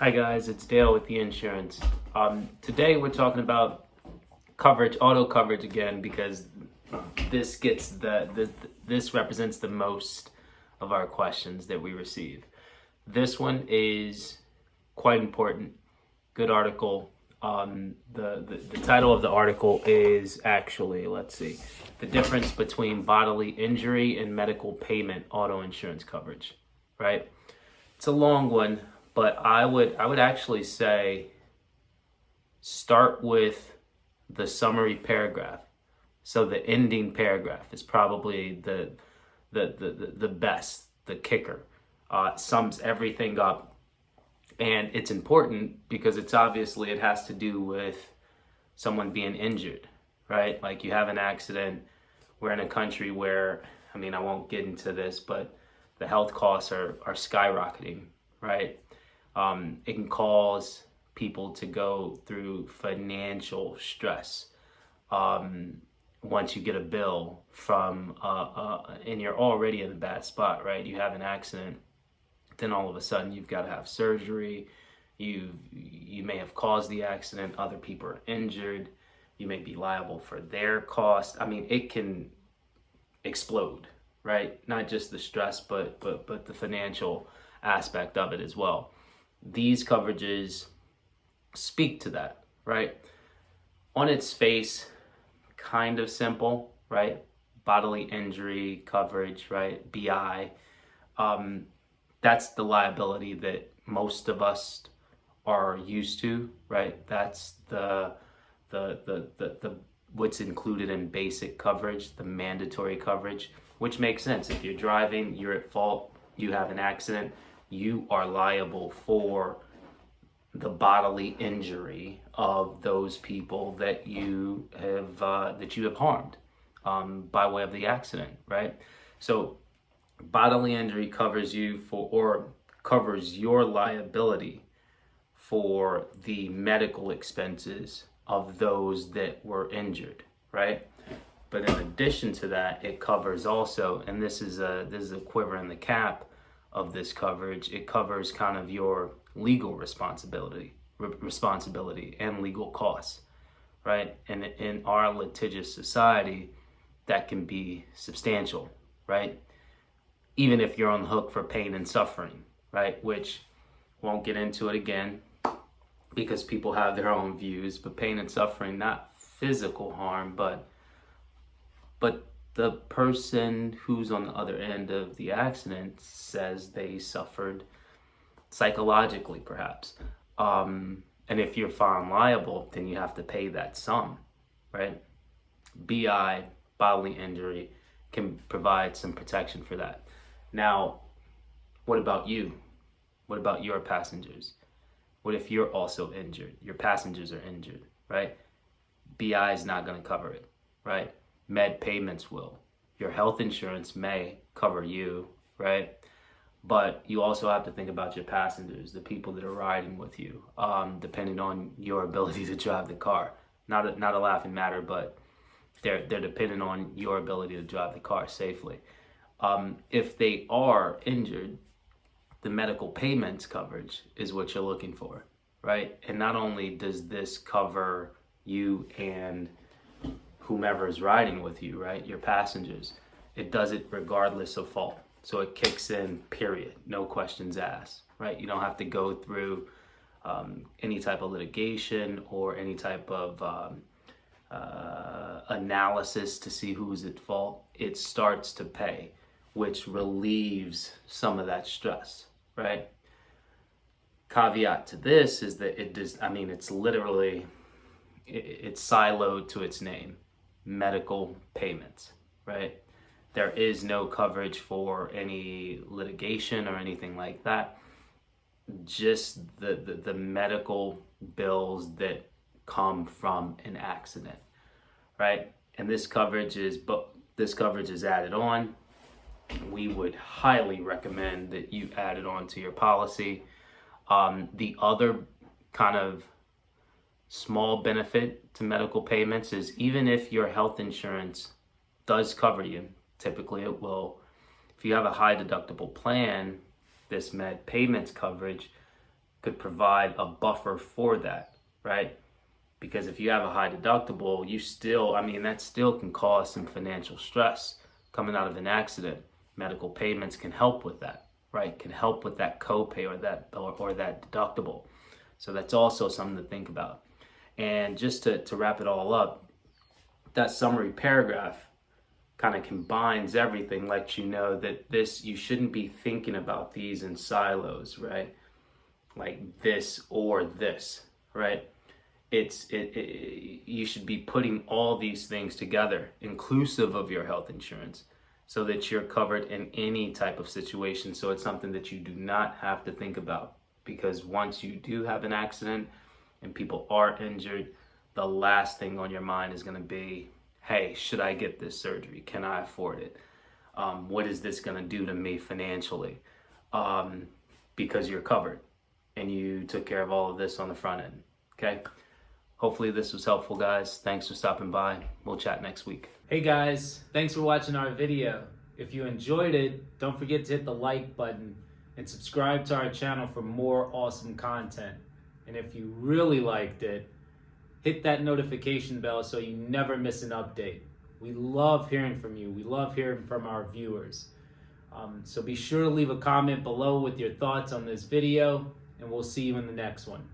Hi guys, it's Dale with the insurance. Today we're talking about coverage, auto coverage again, because this gets this represents the most of our questions that we receive. This one is quite important. Good article. The title of the article is actually, let's see, the difference between bodily injury and medical payment auto insurance coverage. Right? It's a long one, but I would actually say start with the summary paragraph. So the ending paragraph is probably the best, the kicker. Sums everything up, and it's important because it has to do with someone being injured, right? Like you have an accident. We're in a country where, I won't get into this, but the health costs are skyrocketing, right? It can cause people to go through financial stress. Once you get a bill from, and you're already in a bad spot, right? You have an accident, then all of a sudden you've got to have surgery. You may have caused the accident. Other people are injured. You may be liable for their cost. It can explode, right? Not just the stress, but the financial aspect of it as well. These coverages speak to that, right? On its face, kind of simple, right? Bodily injury coverage, right? BI. That's the liability that most of us are used to, right? That's the what's included in basic coverage, the mandatory coverage, which makes sense. If you're driving, you're at fault, you have an accident, you are liable for the bodily injury of those people that you have harmed by way of the accident, right? So bodily injury covers you for, or covers your liability for the medical expenses of those that were injured, right? But in addition to that, it covers also, and this is a quiver in the cap of this coverage. It covers kind of your legal responsibility and legal costs, right? And in our litigious society, that can be substantial, right? Even if you're on the hook for pain and suffering, right? Which won't get into it again because people have their own views, but pain and suffering, not physical harm, but the person who's on the other end of the accident says they suffered psychologically, perhaps. And if you're found liable, then you have to pay that sum, right? BI, bodily injury, can provide some protection for that. Now, what about you? What about your passengers? What if you're also injured? Your passengers are injured, right? BI is not going to cover it, right? Med payments will. Your health insurance may cover you, right? But you also have to think about your passengers, the people that are riding with you, depending on your ability to drive the car. Not a laughing matter, but they're dependent on your ability to drive the car safely. If they are injured, the medical payments coverage is what you're looking for, right? And not only does this cover you and whomever is riding with you, right? Your passengers, it does it regardless of fault. So it kicks in, period. No questions asked, right? You don't have to go through any type of litigation or any type of analysis to see who's at fault. It starts to pay, which relieves some of that stress, right? Caveat to this is that it's literally, it's siloed to its name, medical payments, right? There is no coverage for any litigation or anything like that. Just the medical bills that come from an accident, right? And this coverage is added on. We would highly recommend that you add it on to your policy. The other kind of small benefit to medical payments is even if your health insurance does cover you, typically it will, if you have a high deductible plan, this med payments coverage could provide a buffer for that, right? Because if you have a high deductible, you still, I mean, that still can cause some financial stress coming out of an accident. Medical payments can help with that, right? Can help with that copay or that deductible. So that's also something to think about. And just to wrap it all up, that summary paragraph kind of combines everything, lets you know that you shouldn't be thinking about these in silos, right? Like this or this, right? You should be putting all these things together, inclusive of your health insurance, so that you're covered in any type of situation. So it's something that you do not have to think about, because once you do have an accident and people are injured, the last thing on your mind is going to be, hey, should I get this surgery? Can I afford it? What is this going to do to me financially? Because you're covered and you took care of all of this on the front end. Okay. Hopefully this was helpful, guys. Thanks for stopping by. We'll chat next week. Hey guys, thanks for watching our video. If you enjoyed it, don't forget to hit the like button and subscribe to our channel for more awesome content. And if you really liked it, hit that notification bell so you never miss an update. We love hearing from you. We love hearing from our viewers. So be sure to leave a comment below with your thoughts on this video, and we'll see you in the next one.